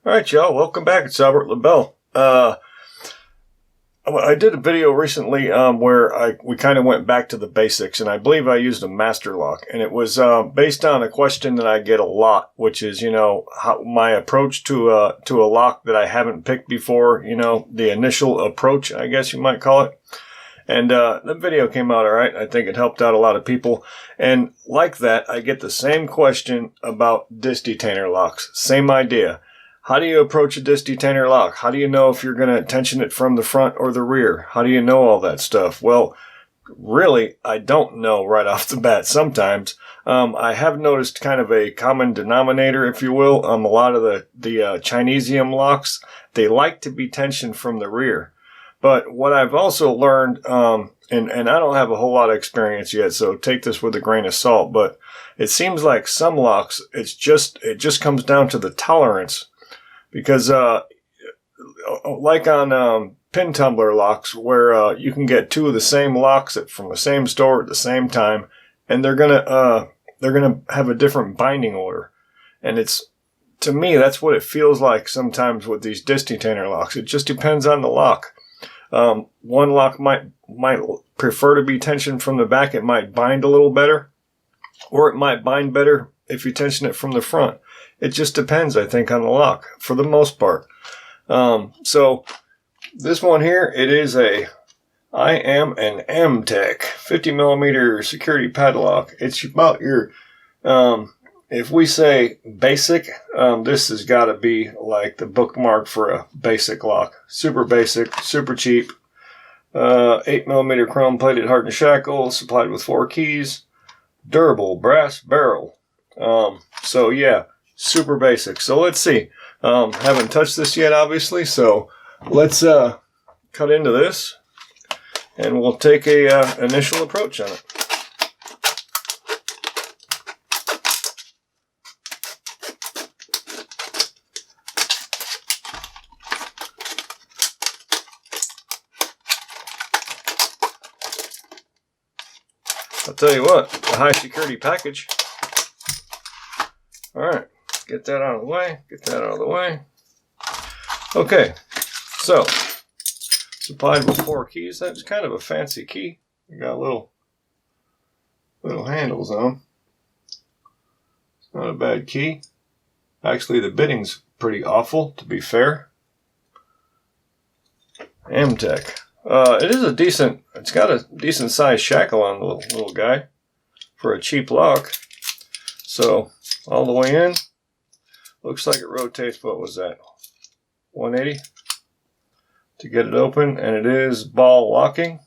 All right, y'all. Welcome back. It's Albert Lebel. I did a video recently where we kind of went back to the basics, and I believe I used a master lock, and it was based on a question that I get a lot, which is, how my approach to a lock that I haven't picked before. The initial approach, I guess you might call it. And the video came out all right. I think it helped out a lot of people. And like that, I get the same question about disc detainer locks. Same idea. How do you approach a disc detainer lock? How do you know if you're going to tension it from the front or the rear? How do you know all that stuff? Well, really, I don't know right off the bat sometimes. I have noticed kind of a common denominator, if you will. A lot of the Chinesium locks, they like to be tensioned from the rear. But what I've also learned, and I don't have a whole lot of experience yet, so take this with a grain of salt, but it seems like some locks, it just comes down to the tolerance. Because, like on pin tumbler locks, where you can get two of the same locks from the same store at the same time, and they're gonna have a different binding order, and to me that's what it feels like sometimes with these disc detainer locks. It just depends on the lock. One lock might prefer to be tensioned from the back. It might bind a little better, or it might bind better if you tension it from the front. It just depends, I think, on the lock for the most part. So this one here, I am an amtech 50 millimeter security padlock. It's about your, if we say basic, this has got to be like the bookmark for a basic lock. Super basic, super cheap. 8 millimeter chrome plated hardened shackle, supplied with 4 keys. Durable brass barrel. So yeah. Super basic. So let's see. Haven't touched this yet, obviously. So let's cut into this, and we'll take a initial approach on it. I'll tell you what, a high security package. All right. Get that out of the way. Get that out of the way. Okay, so supplied with 4 keys. That's kind of a fancy key. You got little handles on them. It's not a bad key. Actually, the bitting's pretty awful, to be fair. Amtech. It is a decent. It's got a decent sized shackle on the little guy for a cheap lock. So all the way in. Looks like it rotates, what was that, 180 to get it open, and it is ball locking,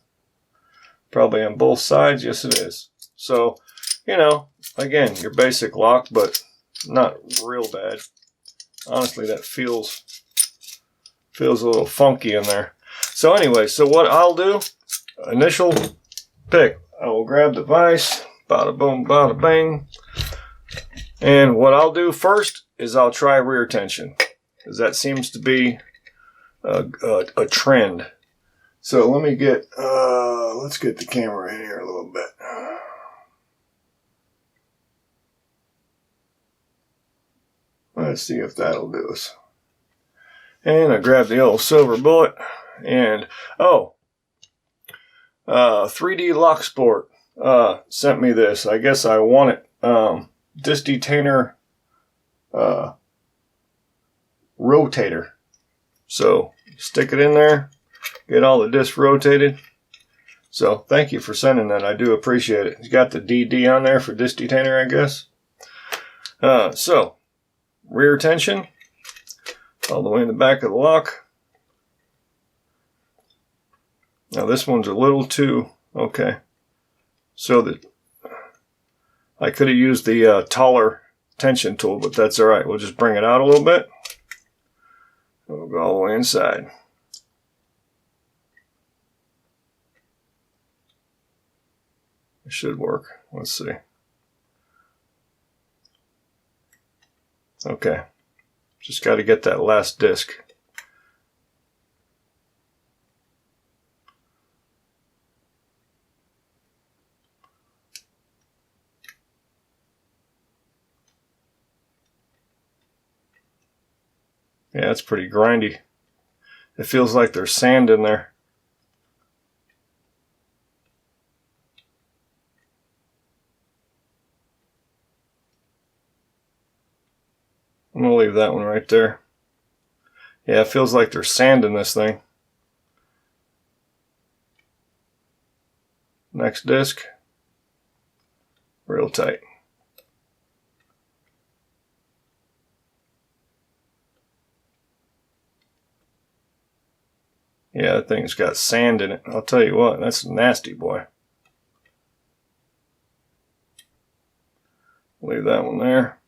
probably on both sides. Yes, it is. So, again, your basic lock, but not real bad. Honestly, that feels a little funky in there. So anyway, so what I'll do, initial pick, I will grab the vise, bada boom, bada bang, and what I'll do first is I'll try rear tension, because that seems to be a trend. So let me let's get the camera in here a little bit. Let's see if that'll do us. And I grabbed the old silver bullet, and 3D Lock Sport sent me this. I guess I want it. Disc detainer rotator. So stick it in there, get all the discs rotated. So thank you for sending that. I do appreciate it. It's got the DD on there for disc detainer, I guess. So rear tension all the way in the back of the lock. Now this one's a little too okay. So that I could have used the taller tension tool, but that's all right. We'll just bring it out a little bit. We'll go all the way inside. It should work. Let's see. Okay. Just got to get that last disc. Yeah, it's pretty grindy. It feels like there's sand in there. I'm going to leave that one right there. Yeah, it feels like there's sand in this thing. Next disc. Real tight. Yeah, that thing's got sand in it. I'll tell you what, that's nasty, boy. Leave that one there.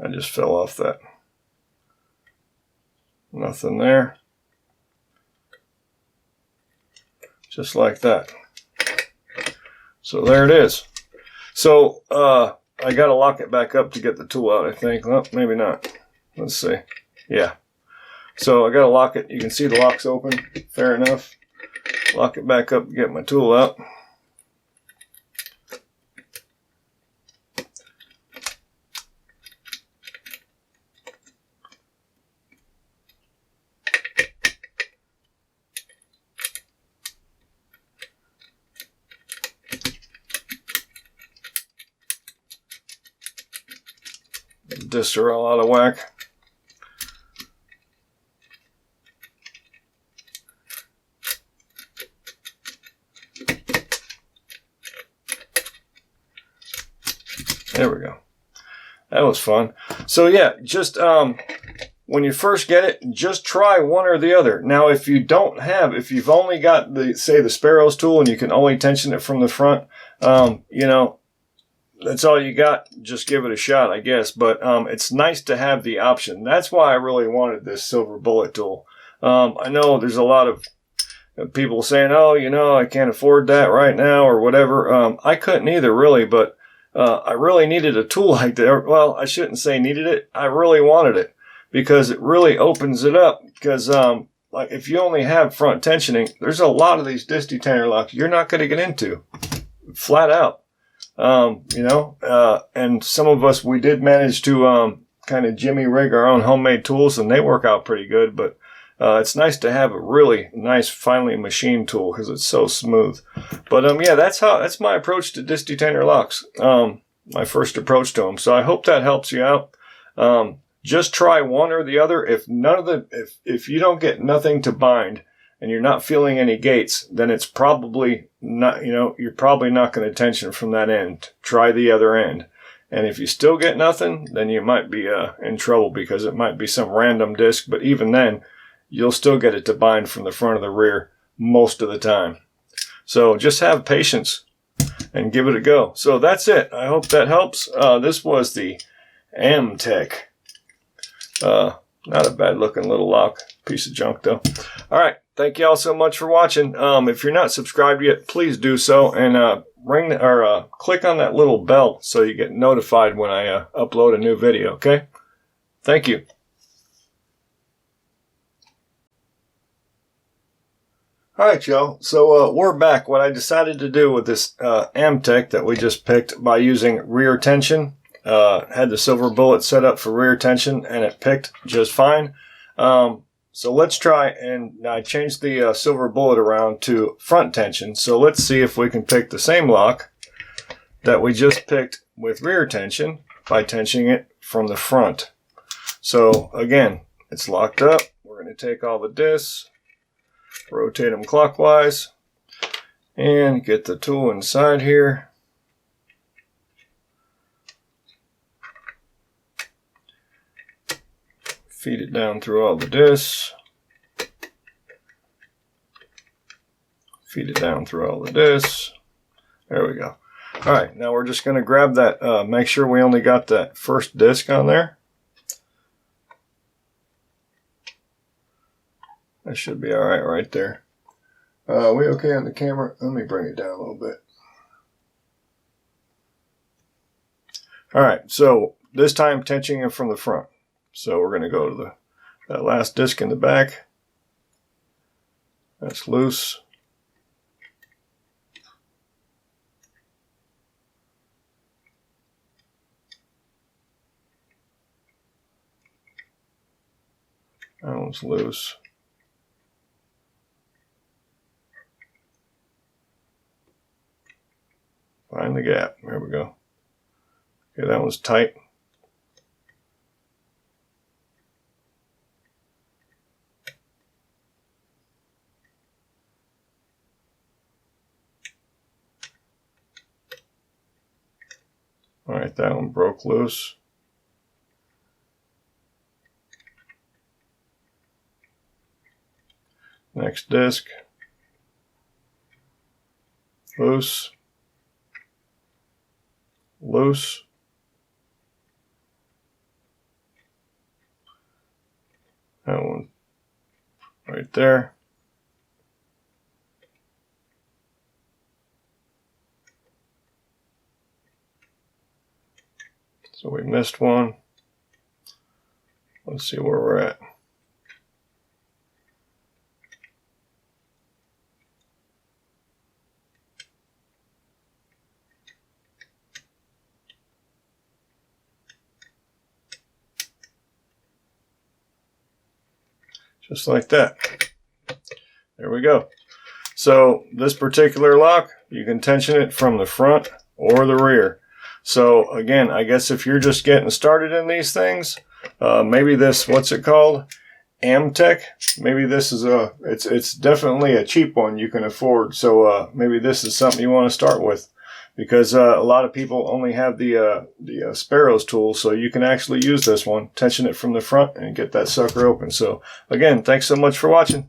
I just fell off that. Nothing there. Just like that. So there it is. So I got to lock it back up to get the tool out, I think. Well, maybe not. Let's see. Yeah. So I got to lock it. You can see the lock's open. Fair enough. Lock it back up, get my tool out. Discs are all out of whack. There we go. That was fun. So yeah, just when you first get it, just try one or the other. Now, if you've only got the Sparrow's tool and you can only tension it from the front, you know, that's all you got. Just give it a shot, I guess. But it's nice to have the option. That's why I really wanted this silver bullet tool. I know there's a lot of people saying, oh, you know, I can't afford that right now or whatever. I couldn't either, really. But I really needed a tool like that. Well, I shouldn't say needed it. I really wanted it because it really opens it up. Because like if you only have front tensioning, there's a lot of these disc detainer locks you're not going to get into. Flat out. You know, and some of us, we did manage to kind of jimmy rig our own homemade tools, and they work out pretty good. But it's nice to have a really nice, finely machined tool because it's so smooth. But yeah, that's my approach to disc detainer locks. My first approach to them. So I hope that helps you out. Just try one or the other. If you don't get nothing to bind and you're not feeling any gates, then it's probably not, you know, you're probably not going to tension from that end. Try the other end. And if you still get nothing, then you might be in trouble because it might be some random disc. But even then, you'll still get it to bind from the front or the rear most of the time. So just have patience and give it a go. So that's it. I hope that helps. This was the amtech. Not a bad looking little lock. Piece of junk though. All right. Thank you all so much for watching. If you're not subscribed yet, please do so, and click on that little bell so you get notified when I upload a new video. Okay? Thank you. All right, y'all. So we're back. What I decided to do with this amtech that we just picked by using rear tension, had the silver bullet set up for rear tension, and it picked just fine. So let's try, and I changed the silver bullet around to front tension. So let's see if we can pick the same lock that we just picked with rear tension by tensioning it from the front. So again, it's locked up. We're going to take all the discs, rotate them clockwise, and get the tool inside here. Feed it down through all the discs. Feed it down through all the discs. There we go. All right, now we're just going to grab that, make sure we only got that first disc on there. That should be all right there. We okay on the camera? Let me bring it down a little bit. All right, so this time tensioning it from the front. So we're going to go to that last disc in the back. That's loose. That one's loose. Find the gap. There we go. Okay, that one's tight. All right, that one broke loose. Next disc. Loose. Loose. That one right there. So we missed one. Let's see where we're at. Just like that. There we go. So this particular lock, you can tension it from the front or the rear. So again, I guess if you're just getting started in these things, maybe this, what's it called? Amtech. Maybe this is it's definitely a cheap one you can afford. So maybe this is something you want to start with, because a lot of people only have the Sparrows tool. So you can actually use this one, tension it from the front and get that sucker open. So again, thanks so much for watching.